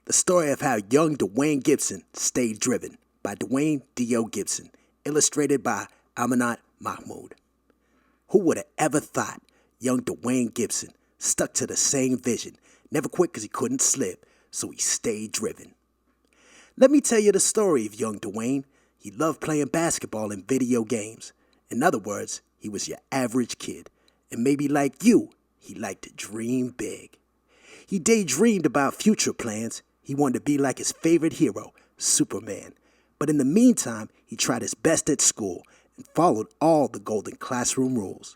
The story of how young Duane Gibson stayed driven by Duane D.O. Gibson, illustrated by Amanat Mahmoud. Who would have ever thought young Duane Gibson stuck to the same vision, never quit because he couldn't slip, so he stayed driven. Let me tell you the story of young Duane. He loved playing basketball and video games. In other words, he was your average kid. And maybe like you, he liked to dream big. He daydreamed about future plans. He wanted to be like his favorite hero, Superman. But in the meantime, he tried his best at school and followed all the golden classroom rules.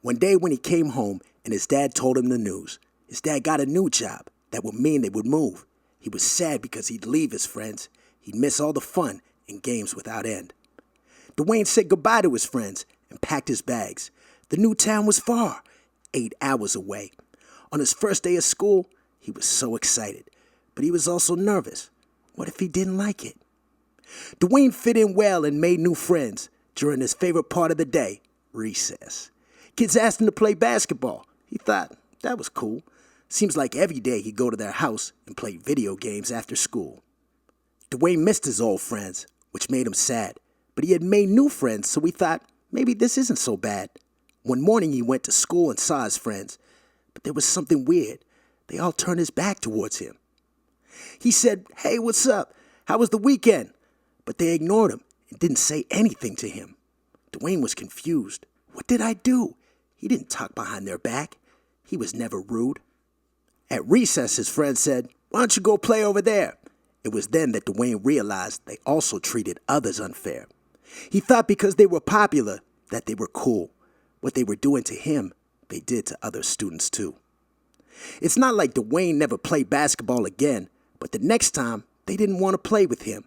One day when he came home and his dad told him the news, his dad got a new job. That would mean they would move. He was sad because he'd leave his friends. He'd miss all the fun and games without end. Duane said goodbye to his friends and packed his bags. The new town was far, 8 hours away. On his first day of school, he was so excited, but he was also nervous. What if he didn't like it? Duane fit in well and made new friends during his favorite part of the day, recess. Kids asked him to play basketball. He thought that was cool. Seems like every day he'd go to their house and play video games after school. Duane missed his old friends, which made him sad, but he had made new friends, so he thought maybe this isn't so bad. One morning he went to school and saw his friends, but there was something weird. They all turned his back towards him. He said, "Hey, what's up? How was the weekend?" But they ignored him and didn't say anything to him. Duane was confused. What did I do? He didn't talk behind their back. He was never rude. At recess, his friend said, "Why don't you go play over there?" It was then that Duane realized they also treated others unfair. He thought because they were popular that they were cool. What they were doing to him, they did to other students too. It's not like Duane never played basketball again, but the next time, they didn't want to play with him.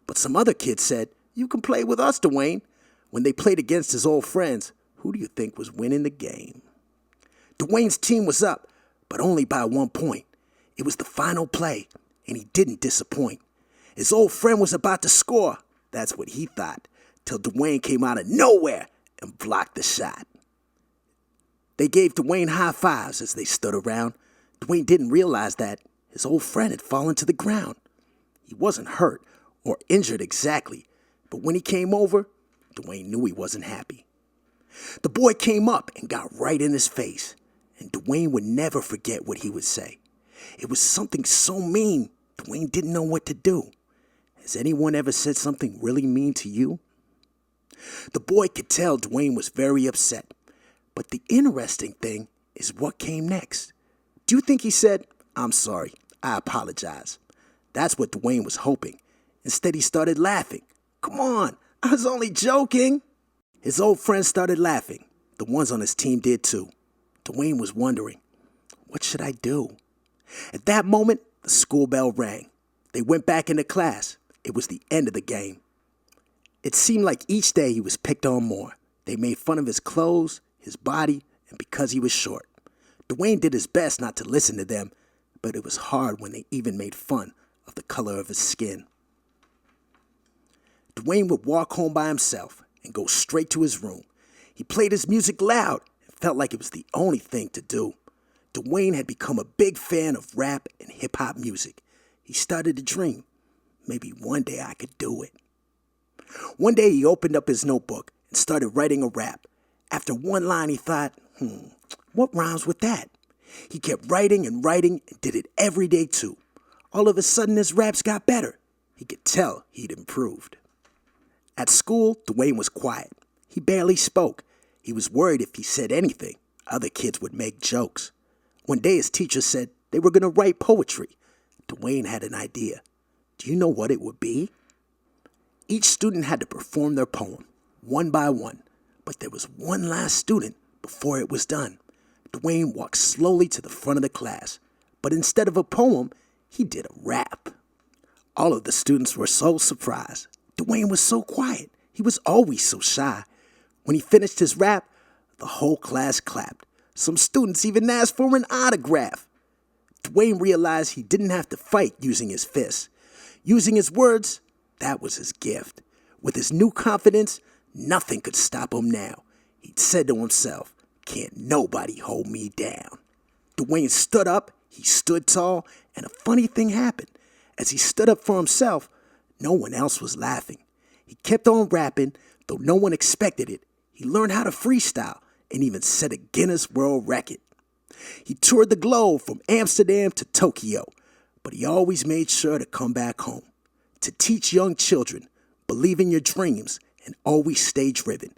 But some other kids said, "You can play with us, Duane." When they played against his old friends, who do you think was winning the game? Duane's team was up, but only by 1 point. It was the final play, and he didn't disappoint. His old friend was about to score. That's what he thought, till Duane came out of nowhere and blocked the shot. They gave Duane high fives as they stood around. Duane didn't realize that his old friend had fallen to the ground. He wasn't hurt or injured exactly, but when he came over, Duane knew he wasn't happy. The boy came up and got right in his face, and Duane would never forget what he would say. It was something so mean, Duane didn't know what to do. Has anyone ever said something really mean to you? The boy could tell Duane was very upset. But the interesting thing is what came next. Do you think he said, "I'm sorry, I apologize"? That's what Duane was hoping. Instead, he started laughing. "Come on, I was only joking." His old friends started laughing. The ones on his team did too. Duane was wondering, what should I do? At that moment, the school bell rang. They went back into class. It was the end of the game. It seemed like each day he was picked on more. They made fun of his clothes, his body, and because he was short. Duane did his best not to listen to them, but it was hard when they even made fun of the color of his skin. Duane would walk home by himself and go straight to his room. He played his music loud and felt like it was the only thing to do. Duane had become a big fan of rap and hip-hop music. He started to dream, maybe one day I could do it. One day he opened up his notebook and started writing a rap. After one line, he thought, what rhymes with that? He kept writing and did it every day too. All of a sudden, his raps got better. He could tell he'd improved. At school, Duane was quiet. He barely spoke. He was worried if he said anything, other kids would make jokes. One day, his teacher said they were going to write poetry. Duane had an idea. Do you know what it would be? Each student had to perform their poem, one by one. But there was one last student before it was done. Duane walked slowly to the front of the class, but instead of a poem, he did a rap. All of the students were so surprised. Duane was so quiet. He was always so shy. When he finished his rap, the whole class clapped. Some students even asked for an autograph. Duane realized he didn't have to fight using his fists. Using his words, that was his gift. With his new confidence, nothing could stop him now. He'd said to himself, "Can't nobody hold me down." Duane stood up, he stood tall, and a funny thing happened. As he stood up for himself, no one else was laughing. He kept on rapping, though no one expected it. He learned how to freestyle and even set a Guinness World Record. He toured the globe from Amsterdam to Tokyo, but he always made sure to come back home to teach young children, believe in your dreams and always stay driven.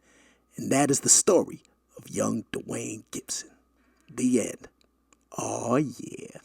And that is the story of young Duane Gibson. The end. Oh yeah.